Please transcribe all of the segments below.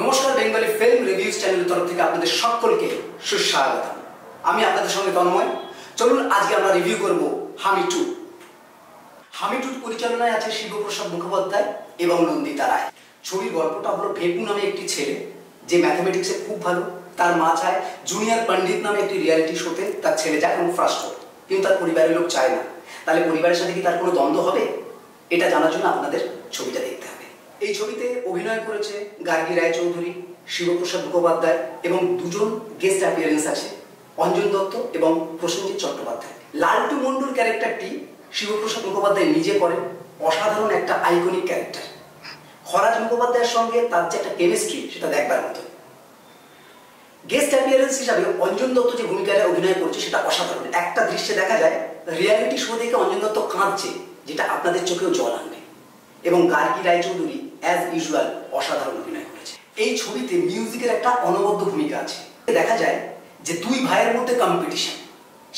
নমস্কার, Bengali film reviews চ্যানেলের তরফ থেকে আপনাদের সকলকে সুস্বাগতম। আমি আপনাদের সঙ্গে তন্ময়। চলুন আজকে আমরা রিভিউ করব হামি 2। হামি 2 পরিচালনায় আছে শিবপ্রসাদ মুখোপাধ্যায় এবং নন্দিতা রায়। ছবির গল্পটা হলো ভেপু নামে একটি ছেলে যে ম্যাথমেটিক্সে খুব ভালো। তার মা চায় জুনিয়র পণ্ডিত নামে একটি রিয়ালিটি শোতে তার ছেলে যাক এবং ফার্স্ট হোক, কিন্তু তার পরিবারের লোক চায় না। তাহলে পরিবারের সাথে কি তার কোনো দ্বন্দ্ব হবে? এটা জানার জন্য আপনাদের ছবিটা দেখতে হবে। এই ছবিতে অভিনয় করেছে গার্গী রায়চৌধুরী, শিবপ্রসাদ মুখোপাধ্যায় এবং দুজন গেস্ট অ্যাপিয়ারেন্স আছে, অঞ্জন দত্ত এবং প্রসেনজিৎ চট্টোপাধ্যায়। লালটু মন্ডল ক্যারেক্টারটি শিবপ্রসাদ মুখোপাধ্যায় নিজে করেন, অসাধারণ একটা আইকনিক ক্যারেক্টার। খরাজ মুখোপাধ্যায়ের সঙ্গে তার যে একটা কেমিস্ট্রি সেটা দেখবার মতো। গেস্ট অ্যাপিয়ারেন্স হিসাবে অঞ্জন দত্ত যে ভূমিকায় অভিনয় করছে সেটা অসাধারণ। একটা দৃশ্যে দেখা যায় রিয়ালিটি শো দেখে অঞ্জন দত্ত কাঁদছে, যেটা আপনাদের চোখেও জল আনবে। এবং গার্গী রায়চৌধুরী অ্যাজ ইউজুয়াল অসাধারণ অভিনয় করেছে। এই ছবিতে মিউজিকের একটা অনবদ্য ভূমিকা আছে। দেখা যায় যে দুই ভাইয়ের মধ্যে কম্পিটিশন,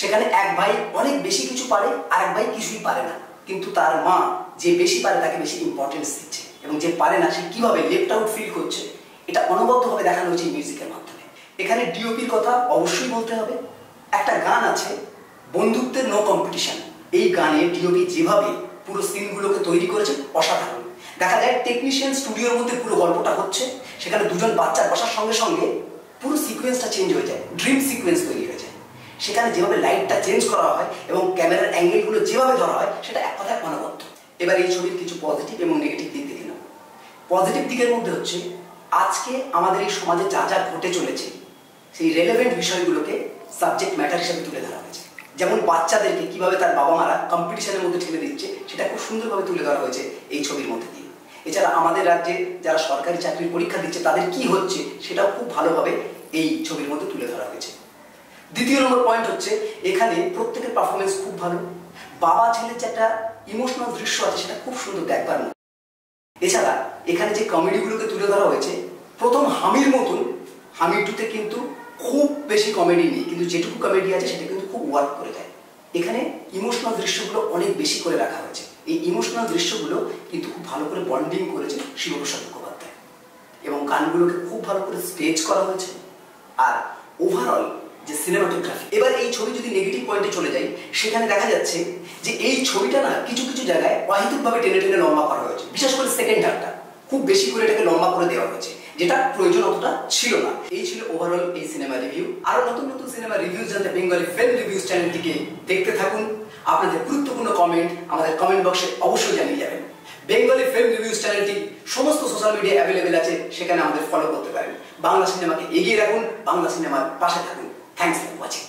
সেখানে এক ভাই অনেক বেশি কিছু পারে আর এক ভাই কিছুই পারে না, কিন্তু তার মা যে বেশি পারে তাকে বেশি ইম্পর্টেন্স দিচ্ছে এবং যে পারে না সে কিভাবে লেফট আউট ফিল করছে, এটা অনবদ্যভাবে দেখানো হয়েছে মিউজিকের মাধ্যমে। এখানে ডিওপির কথা অবশ্যই বলতে হবে। একটা গান আছে বন্ধুত্বের নো কম্পিটিশন, এই গানে ডিওপি যেভাবে পুরো সিনগুলোকে তৈরি করেছে অসাধারণ। দেখা যায় টেকনিশিয়ান স্টুডিওর মধ্যে পুরো গল্পটা হচ্ছে, সেখানে দুজন বাচ্চার বসার সঙ্গে সঙ্গে পুরো সিকোয়েন্সটা চেঞ্জ হয়ে যায়, ড্রিম সিকোয়েন্স তৈরি হয়ে যায়। সেখানে যেভাবে লাইটটা চেঞ্জ করা হয় এবং ক্যামেরার অ্যাঙ্গেলগুলো যেভাবে ধরা হয় সেটা এক কথায় অনবদ্য। এবার এই ছবির কিছু পজিটিভ এবং নেগেটিভ দিক দেখে নেব। পজিটিভ দিকের মধ্যে হচ্ছে আজকে আমাদের এই সমাজে যা যা ঘটে চলেছে সেই রেলেভেন্ট বিষয়গুলোকে সাবজেক্ট ম্যাটার হিসেবে তুলে ধরা হয়েছে। যেমন বাচ্চাদেরকে কিভাবে তার বাবা মারা কম্পিটিশনের মধ্যে ঠেলে দিচ্ছে সেটা খুব সুন্দরভাবে তুলে ধরা হয়েছে এই ছবির মধ্যে দিয়ে। এছাড়া আমাদের রাজ্যে যারা সরকারি চাকরির পরীক্ষা দিচ্ছে তাদের কি হচ্ছে সেটাও খুব ভালোভাবে এই ছবির মধ্যে তুলে ধরা হয়েছে। দ্বিতীয় নম্বর পয়েন্ট হচ্ছে এখানে প্রত্যেকের পারফরমেন্স খুব ভালো। বাবা ছেলের যে একটা ইমোশনাল দৃশ্য আছে সেটা খুব সুন্দর দেখবার মতো। এছাড়া এখানে যে কমেডিগুলোকে তুলে ধরা হয়েছে, প্রথম হামির মতন হামি 2তে কিন্তু খুব বেশি কমেডি নেই, কিন্তু যেটুকু কমেডি আছে সেটা কিন্তু খুব ওয়ার্ক করে দেয়। এখানে ইমোশনাল দৃশ্যগুলো অনেক বেশি করে রাখা হয়েছে। এই ইমোশনাল দৃশ্যগুলো কিন্তু খুব ভালো করে বন্ডিং করেছে শিবপ্রসাদ মুখোপাধ্যায় এবং গানগুলোকে খুব ভালো করে স্টেজ করা হয়েছে। আর ওভারঅল যে সিনেমাটোগ্রাফি। এবার এই ছবি যদি নেগেটিভ পয়েন্টে চলে যায়, সেখানে দেখা যাচ্ছে যে এই ছবিটা না কিছু কিছু জায়গায় অহেতুকভাবে টেনে টেনে লম্বা করা হয়েছে। বিশেষ করে সেকেন্ড হাফটা খুব বেশি করে এটাকে লম্বা করে দেওয়া হয়েছে, যেটা প্রয়োজন অতটা ছিল না। এই ছিল ওভারঅল এই সিনেমা রিভিউ। আরো নতুন নতুন সিনেমা রিভিউ জানতে বেঙ্গলি ফিল্ম রিভিউজ চ্যানেলটিকে দেখতে থাকুন। আপনাদের গুরুত্বপূর্ণ কমেন্ট আমাদের কমেন্ট বক্সে অবশ্যই জানিয়ে যাবেন। বেঙ্গলি ফিল্ম রিভিউজ চ্যানেলটি সমস্ত সোশ্যাল মিডিয়া অ্যাভেলেবেল আছে, সেখানে আমাদের ফলো করতে পারেন। বাংলা সিনেমাকে এগিয়ে রাখুন, বাংলা সিনেমার পাশে থাকুন। Thanks for watching.